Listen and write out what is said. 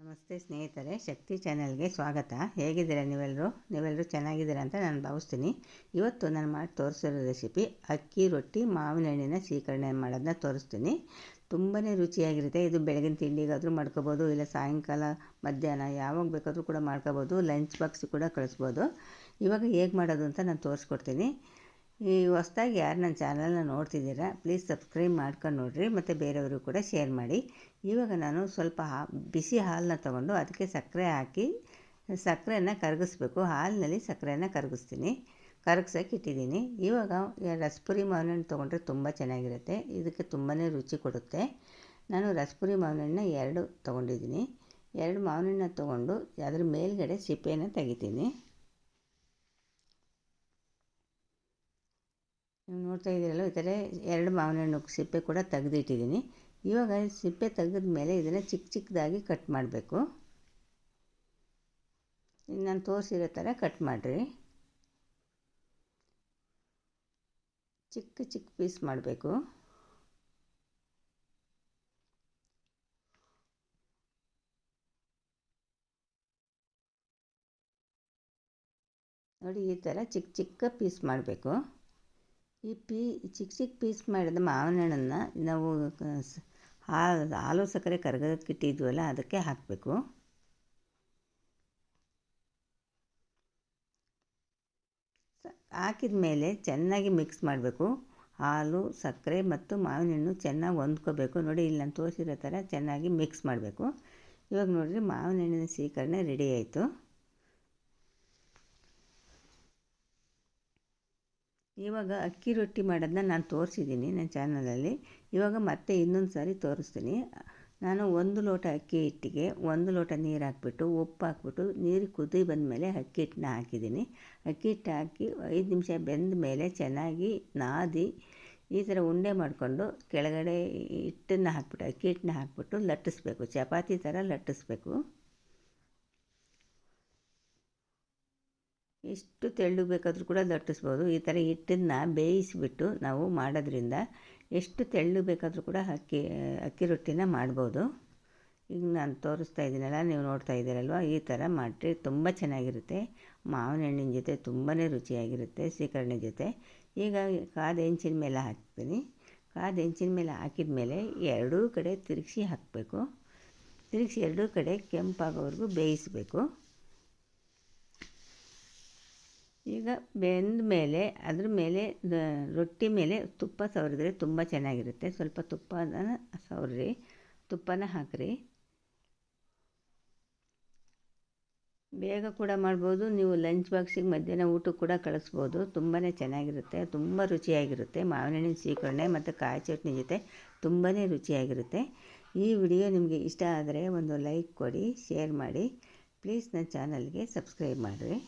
ನಮಸ್ತೆ ಸ್ನೇಹಿತರೆ, ಶಕ್ತಿ ಚಾನೆಲ್ಗೆ ಸ್ವಾಗತ. ಹೇಗಿದ್ದೀರಾ ನೀವೆಲ್ಲರೂ ಚೆನ್ನಾಗಿದ್ದೀರಾ ಅಂತ ನಾನು ಭಾವಿಸ್ತೀನಿ. ಇವತ್ತು ನಾನು ಮಾಡಿ ತೋರಿಸಿರೋ ರೆಸಿಪಿ ಅಕ್ಕಿ ರೊಟ್ಟಿ ಮಾವಿನ ಹಣ್ಣಿನ ಸೀಕರಣೆ ಮಾಡೋದನ್ನ ತೋರಿಸ್ತೀನಿ. ತುಂಬಾ ರುಚಿಯಾಗಿರುತ್ತೆ. ಇದು ಬೆಳಗಿನ ತಿಂಡಿಗಾದರೂ ಮಾಡ್ಕೋಬೋದು, ಇಲ್ಲ ಸಾಯಂಕಾಲ ಮಧ್ಯಾಹ್ನ ಯಾವಾಗ ಬೇಕಾದರೂ ಕೂಡ ಮಾಡ್ಕೋಬೋದು. ಲಂಚ್ ಬಾಕ್ಸ್ ಕೂಡ ಕಳಿಸ್ಬೋದು. ಇವಾಗ ಹೇಗೆ ಮಾಡೋದು ಅಂತ ನಾನು ತೋರಿಸ್ಕೊಡ್ತೀನಿ. ಈ ಹೊಸ್ದಾಗಿ ಯಾರು ನನ್ನ ಚಾನಲ್ನ ನೋಡ್ತಿದ್ದೀರಾ ಪ್ಲೀಸ್ ಸಬ್ಸ್ಕ್ರೈಬ್ ಮಾಡ್ಕೊಂಡು ನೋಡಿರಿ, ಮತ್ತು ಬೇರೆಯವರು ಕೂಡ ಶೇರ್ ಮಾಡಿ. ಇವಾಗ ನಾನು ಸ್ವಲ್ಪ ಬಿಸಿ ಹಾಲನ್ನ ತೊಗೊಂಡು ಅದಕ್ಕೆ ಸಕ್ಕರೆ ಹಾಕಿ ಸಕ್ಕರೆನ ಕರಗಿಸ್ಬೇಕು. ಹಾಲಿನಲ್ಲಿ ಸಕ್ಕರೆನ ಕರಗಿಸೋಕೆ ಇಟ್ಟಿದ್ದೀನಿ. ಇವಾಗ ರಸಪುರಿ ಮಾವಿನ ಹಣ್ಣು ತೊಗೊಂಡ್ರೆ ತುಂಬ ಚೆನ್ನಾಗಿರುತ್ತೆ. ಇದಕ್ಕೆ ತುಂಬಾ ರುಚಿ ಕೊಡುತ್ತೆ. ನಾನು ರಸಪುರಿ ಮಾವಿನ ಹಣ್ಣನ್ನ 2 ತೊಗೊಂಡಿದ್ದೀನಿ. 2 ಮಾವಿನ ಹಣ್ಣನ್ನ ತೊಗೊಂಡು ಅದರ ಮೇಲ್ಗಡೆ ಸಿಪ್ಪೆನ ತೆಗಿತೀನಿ. ನೀವು ನೋಡ್ತಾ ಇದ್ದೀರಲ್ಲ, ಈ ಥರ 2 ಮಾವಿನ ಹಣ್ಣು ಸಿಪ್ಪೆ ಕೂಡ ತೆಗೆದಿಟ್ಟಿದ್ದೀನಿ. ಇವಾಗ ಸಿಪ್ಪೆ ತೆಗೆದ ಮೇಲೆ ಇದನ್ನು ಚಿಕ್ಕದಾಗಿ ಕಟ್ ಮಾಡಬೇಕು. ನಾನು ತೋರಿಸಿರೋ ಥರ ಕಟ್ ಮಾಡಿರಿ. ಚಿಕ್ಕ ಪೀಸ್ ಮಾಡಬೇಕು. ನೋಡಿ, ಈ ಥರ ಚಿಕ್ಕ ಪೀಸ್ ಮಾಡಬೇಕು. ಈ ಚಿಕ್ಕ ಪೀಸ್ ಮಾಡಿದ ಮಾವಿನ ಹಣ್ಣನ್ನು ನಾವು ಹಾಲು ಸಕ್ಕರೆ ಕರಗಕ್ಕಿಟ್ಟಿದ್ವಲ್ಲ ಅದಕ್ಕೆ ಹಾಕಬೇಕು. ಹಾಕಿದ ಮೇಲೆ ಚೆನ್ನಾಗಿ ಮಿಕ್ಸ್ ಮಾಡಬೇಕು. ಹಾಲು ಸಕ್ಕರೆ ಮತ್ತು ಮಾವಿನ ಹಣ್ಣು ಚೆನ್ನಾಗಿ ಹೊಂದ್ಕೋಬೇಕು. ನೋಡಿ, ಇಲ್ಲಿ ನಾನು ತೋರಿಸಿರೋ ಥರ ಚೆನ್ನಾಗಿ ಮಿಕ್ಸ್ ಮಾಡಬೇಕು. ಇವಾಗ ನೋಡಿರಿ, ಮಾವಿನ ಹಣ್ಣಿನ ಸೀಕರಣೆ ರೆಡಿ ಆಯಿತು. ಇವಾಗ ಅಕ್ಕಿ ರೊಟ್ಟಿ ಮಾಡೋದನ್ನ ನಾನು ತೋರಿಸಿದ್ದೀನಿ ನನ್ನ ಚಾನಲಲ್ಲಿ. ಇವಾಗ ಮತ್ತೆ ಇನ್ನೊಂದು ಸಾರಿ ತೋರಿಸ್ತೀನಿ. ನಾನು 1 ಲೋಟ ಅಕ್ಕಿ ಹಿಟ್ಟಿಗೆ 1 ಲೋಟ ನೀರು ಹಾಕ್ಬಿಟ್ಟು ಉಪ್ಪು ಹಾಕ್ಬಿಟ್ಟು ನೀರು ಕುದಿ ಬಂದಮೇಲೆ ಅಕ್ಕಿ ಹಿಟ್ಟನ್ನ ಹಾಕಿದ್ದೀನಿ. ಅಕ್ಕಿ ಹಿಟ್ಟು ಹಾಕಿ 5 ನಿಮಿಷ ಬೆಂದ ಮೇಲೆ ಚೆನ್ನಾಗಿ ನಾದಿ ಈ ಥರ ಉಂಡೆ ಮಾಡಿಕೊಂಡು ಕೆಳಗಡೆ ಹಿಟ್ಟನ್ನು ಹಾಕ್ಬಿಟ್ಟು ಅಕ್ಕಿ ಹಿಟ್ಟನ್ನ ಹಾಕ್ಬಿಟ್ಟು ಲಟ್ಟಿಸ್ಬೇಕು. ಚಪಾತಿ ಥರ ಲಟ್ಟಿಸ್ಬೇಕು. ಎಷ್ಟು ತೆಳ್ಳಗೆ ಬೇಕಾದರೂ ಕೂಡ ಲಟ್ಟಿಸ್ಬೋದು. ಈ ಥರ ಹಿಟ್ಟನ್ನು ಬೇಯಿಸಿಬಿಟ್ಟು ನಾವು ಮಾಡೋದ್ರಿಂದ ಎಷ್ಟು ತೆಳ್ಳಗೆ ಬೇಕಾದರೂ ಕೂಡ ಅಕ್ಕಿ ರೊಟ್ಟಿನ ಮಾಡ್ಬೋದು. ಈಗ ನಾನು ತೋರಿಸ್ತಾ ಇದ್ದೀನಲ್ಲ, ನೀವು ನೋಡ್ತಾ ಇದ್ದೀರಲ್ವ, ಈ ಥರ ಮಾಡಿರಿ. ತುಂಬ ಚೆನ್ನಾಗಿರುತ್ತೆ. ಮಾವಿನ ಹಣ್ಣಿನ ಜೊತೆ ತುಂಬಾ ರುಚಿಯಾಗಿರುತ್ತೆ ಸೀಕರಣೆ ಜೊತೆ. ಈಗ ಕಾದ ಹೆಂಚಿನ ಮೇಲೆ ಹಾಕ್ತೀನಿ. ಕಾದ ಹೆಂಚಿನ ಮೇಲೆ ಹಾಕಿದ ಮೇಲೆ ಎರಡೂ ಕಡೆ ತಿರುಗಿಸಿ ಹಾಕಬೇಕು. ತಿರುಗಿಸಿ ಎರಡೂ ಕಡೆ ಕೆಂಪಾಗೋವರೆಗೂ ಬೇಯಿಸಬೇಕು. ಈಗ ಬೆಂದ ಮೇಲೆ ಅದ್ರ ಮೇಲೆ ರೊಟ್ಟಿ ಮೇಲೆ ತುಪ್ಪ ಸವರಿದ್ರೆ ತುಂಬ ಚೆನ್ನಾಗಿರುತ್ತೆ. ಸ್ವಲ್ಪ ತುಪ್ಪನ ಸವರಿ, ತುಪ್ಪನ ಹಾಕಿರಿ. ಬೇಗ ಕೂಡ ಮಾಡ್ಬೋದು. ನೀವು ಲಂಚ್ ಬಾಕ್ಸಿಗೆ ಮಧ್ಯಾಹ್ನ ಊಟಕ್ಕೆ ಕೂಡ ಕಳಿಸ್ಬೋದು. ತುಂಬಾ ಚೆನ್ನಾಗಿರುತ್ತೆ, ತುಂಬ ರುಚಿಯಾಗಿರುತ್ತೆ. ಮಾವಿನ ಹಣ್ಣಿನ ಸೀಕರಣೆ ಮತ್ತು ಕಾಯಿ ಚಟ್ನಿ ಜೊತೆ ತುಂಬಾ ರುಚಿಯಾಗಿರುತ್ತೆ. ಈ ವಿಡಿಯೋ ನಿಮಗೆ ಇಷ್ಟ ಆದರೆ ಒಂದು ಲೈಕ್ ಕೊಡಿ, ಶೇರ್ ಮಾಡಿ. ಪ್ಲೀಸ್ ನನ್ನ ಚಾನಲ್ಗೆ ಸಬ್ಸ್ಕ್ರೈಬ್ ಮಾಡಿರಿ.